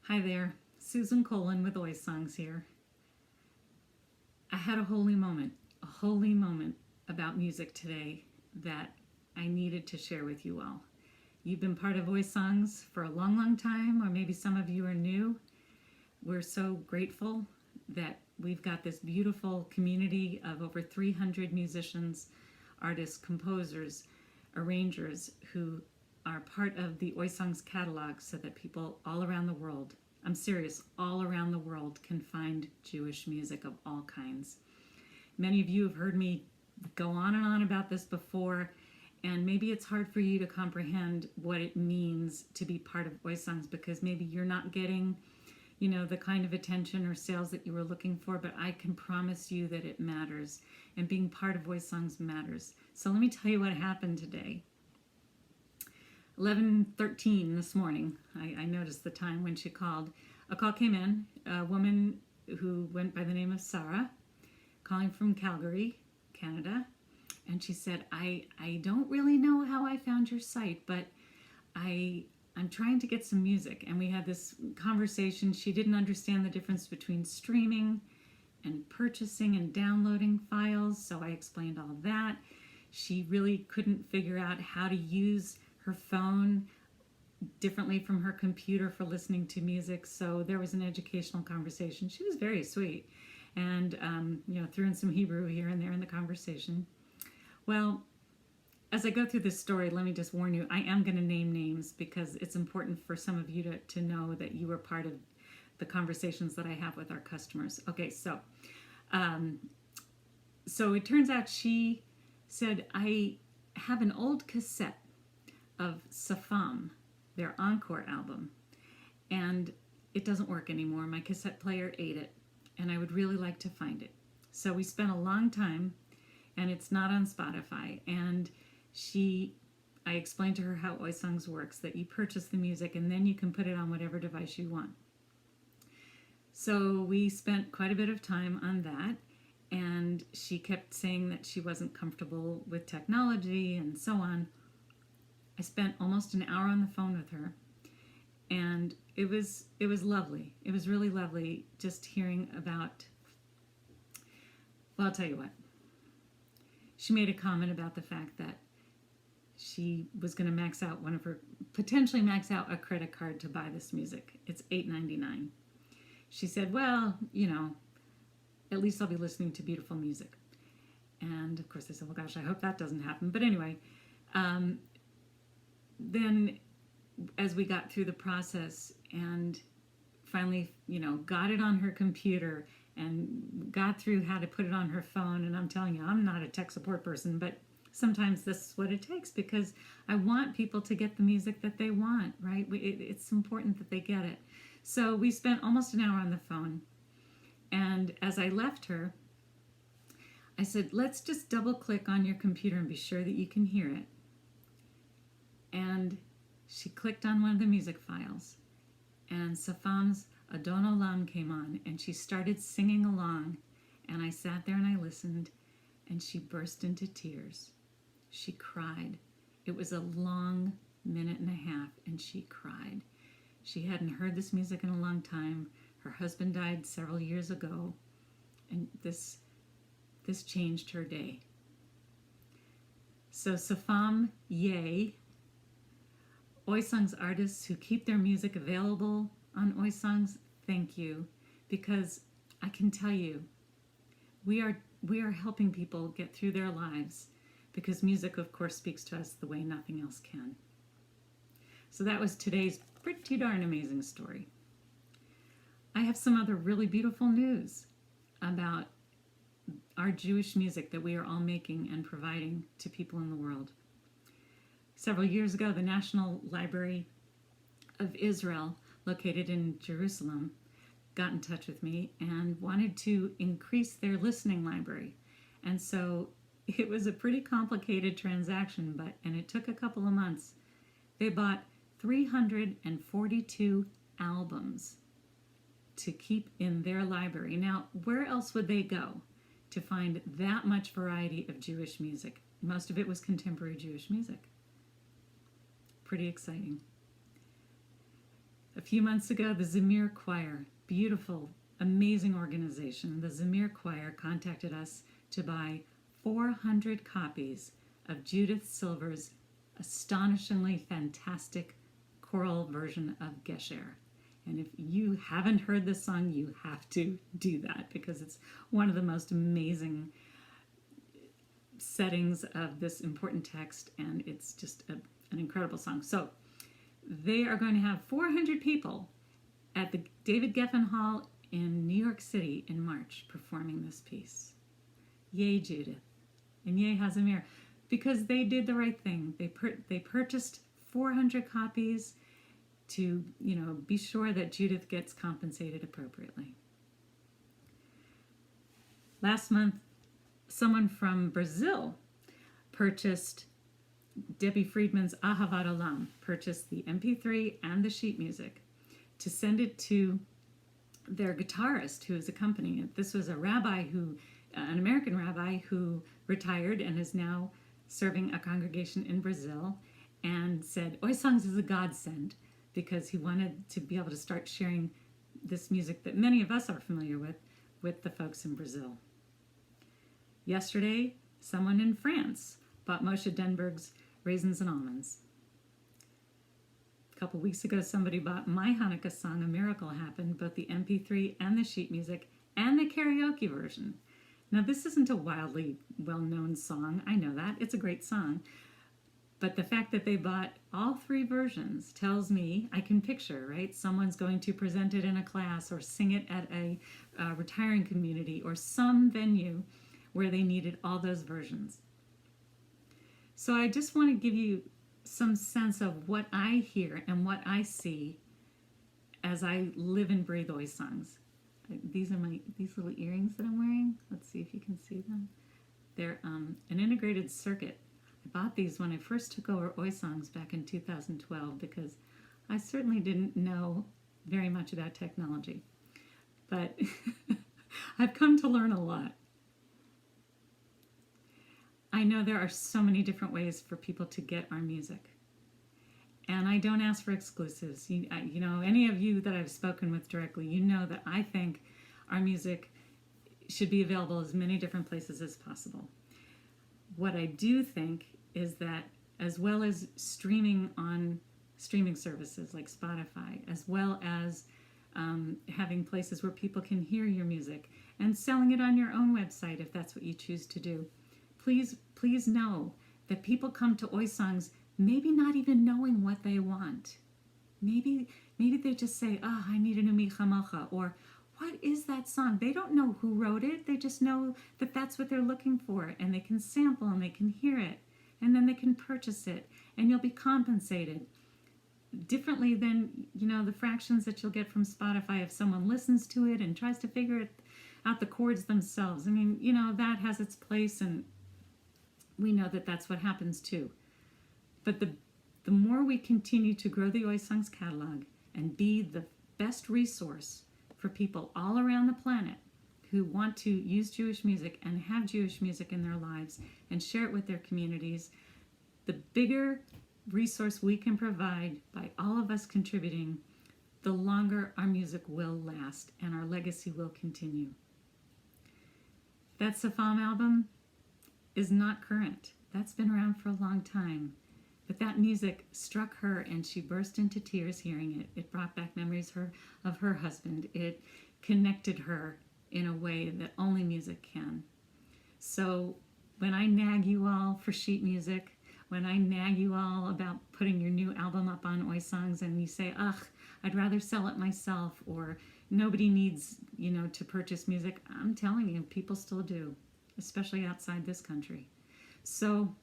Hi there, Susan Colin with oySongs here. I had a holy moment about music today that I needed to share with you all. You've been part of oySongs for a long, long time, or maybe some of you are new. We're so grateful that we've got this beautiful community of over 300 musicians, artists, composers, arrangers who are part of the oySongs catalog so that people all around the world, I'm serious, all around the world can find Jewish music of all kinds. Many of you have heard me go on and on about this before, and maybe it's hard for you to comprehend what it means to be part of oySongs because maybe you're not getting, the kind of attention or sales that you were looking for, but I can promise you that it matters, and being part of oySongs matters. So let me tell you what happened today. 11:13 this morning, I noticed the time when she called. A call came in, a woman who went by the name of Sarah, calling from Calgary, Canada, and she said, I don't really know how I found your site, but I'm trying to get some music. And we had this conversation. She didn't understand the difference between streaming and purchasing and downloading files, so I explained all of that. She really couldn't figure out how to use her phone differently from her computer for listening to music, so there was an educational conversation. She was very sweet and threw in some Hebrew here and there in the conversation. Well, as I go through this story, let me just warn you, I am going to name names because it's important for some of you to know that you are part of the conversations that I have with our customers. Okay, so it turns out she said, I have an old cassette of Safam, their encore album, and it doesn't work anymore. My cassette player ate it, and I would really like to find it. So we spent a long time, and it's not on Spotify. And I explained to her how oySongs works, that you purchase the music and then you can put it on whatever device you want. So we spent quite a bit of time on that, and she kept saying that she wasn't comfortable with technology and so on. I spent almost an hour on the phone with her, and it was lovely. It was really lovely just hearing about, well, I'll tell you what. She made a comment about the fact that she was going to potentially max out a credit card to buy this music. It's $8.99. She said, well, at least I'll be listening to beautiful music. And of course I said, well, gosh, I hope that doesn't happen. But anyway, then as we got through the process and finally, got it on her computer and got through how to put it on her phone, and I'm telling you, I'm not a tech support person, but sometimes this is what it takes because I want people to get the music that they want, right? It's important that they get it. So we spent almost an hour on the phone, and as I left her, I said, let's just double click on your computer and be sure that you can hear it. And she clicked on one of the music files, and Safam's Adon Olam came on, and she started singing along, and I sat there and I listened, and she burst into tears. She cried. It was a long minute and a half, and she cried. She hadn't heard this music in a long time. Her husband died several years ago, and this changed her day. So Safam, yay. oySongs artists who keep their music available on oySongs, thank you, because I can tell you, we are helping people get through their lives because music, of course, speaks to us the way nothing else can. So that was today's pretty darn amazing story. I have some other really beautiful news about our Jewish music that we are all making and providing to people in the world. Several years ago, the National Library of Israel, located in Jerusalem, got in touch with me and wanted to increase their listening library. And so it was a pretty complicated transaction, and it took a couple of months. They bought 342 albums to keep in their library. Now, where else would they go to find that much variety of Jewish music? Most of it was contemporary Jewish music. Pretty exciting. A few months ago, the Zamir Choir, beautiful, amazing organization, the Zamir Choir contacted us to buy 400 copies of Judith Silver's astonishingly fantastic choral version of Gesher. And if you haven't heard this song, you have to do that because it's one of the most amazing settings of this important text, and it's just an incredible song. So they are going to have 400 people at the David Geffen Hall in New York City in March performing this piece. Yay, Judith. And yay, Hazimir. Because they did the right thing. They purchased 400 copies to, be sure that Judith gets compensated appropriately. Last month, someone from Brazil purchased Debbie Friedman's Ahavat Olam, purchased the MP3 and the sheet music to send it to their guitarist who is accompanying it. This was a rabbi an American rabbi who retired and is now serving a congregation in Brazil, and said oySongs is a godsend because he wanted to be able to start sharing this music that many of us are familiar with the folks in Brazil. Yesterday, someone in France bought Moshe Denberg's Raisins and Almonds. A couple weeks ago, somebody bought my Hanukkah song, A Miracle Happened, both the MP3 and the sheet music and the karaoke version. Now, this isn't a wildly well-known song. I know that. It's a great song. But the fact that they bought all three versions tells me, I can picture, right? Someone's going to present it in a class or sing it at a retiring community or some venue where they needed all those versions. So I just want to give you some sense of what I hear and what I see as I live and breathe oySongs. These are these little earrings that I'm wearing. Let's see if you can see them. They're an integrated circuit. I bought these when I first took over oySongs back in 2012 because I certainly didn't know very much about technology. But I've come to learn a lot. I know there are so many different ways for people to get our music. And I don't ask for exclusives. Any of you that I've spoken with directly, you know that I think our music should be available as many different places as possible. What I do think is that as well as streaming on streaming services like Spotify, as well as having places where people can hear your music and selling it on your own website if that's what you choose to do, please know that people come to oySongs maybe not even knowing what they want. Maybe they just say, I need a new Micha, or what is that song? They don't know who wrote it. They just know that that's what they're looking for, and they can sample and they can hear it, and then they can purchase it, and you'll be compensated differently than, the fractions that you'll get from Spotify if someone listens to it and tries to figure out the chords themselves. I mean, that has its place, and we know that that's what happens too. But the more we continue to grow the oySongs catalog and be the best resource for people all around the planet who want to use Jewish music and have Jewish music in their lives and share it with their communities, the bigger resource we can provide by all of us contributing, the longer our music will last and our legacy will continue. That Safam album is not current. That's been around for a long time. But that music struck her and she burst into tears hearing it. It brought back memories of her husband. It connected her in a way that only music can. So when I nag you all for sheet music, when I nag you all about putting your new album up on oySongs and you say, I'd rather sell it myself, or nobody needs, to purchase music, I'm telling you, people still do, especially outside this country. So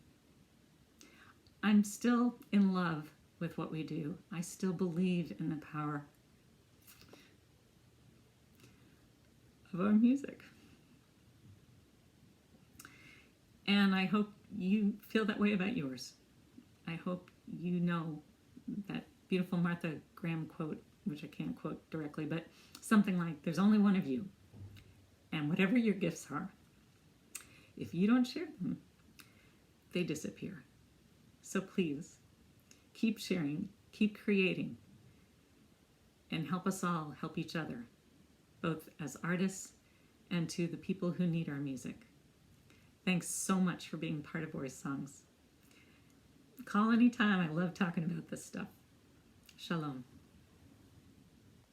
I'm still in love with what we do. I still believe in the power of our music. And I hope you feel that way about yours. I hope you know that beautiful Martha Graham quote, which I can't quote directly, but something like, there's only one of you. And whatever your gifts are, if you don't share them, they disappear. So please, keep sharing, keep creating, and help us all help each other, both as artists and to the people who need our music. Thanks so much for being part of oySongs. Call anytime. I love talking about this stuff. Shalom.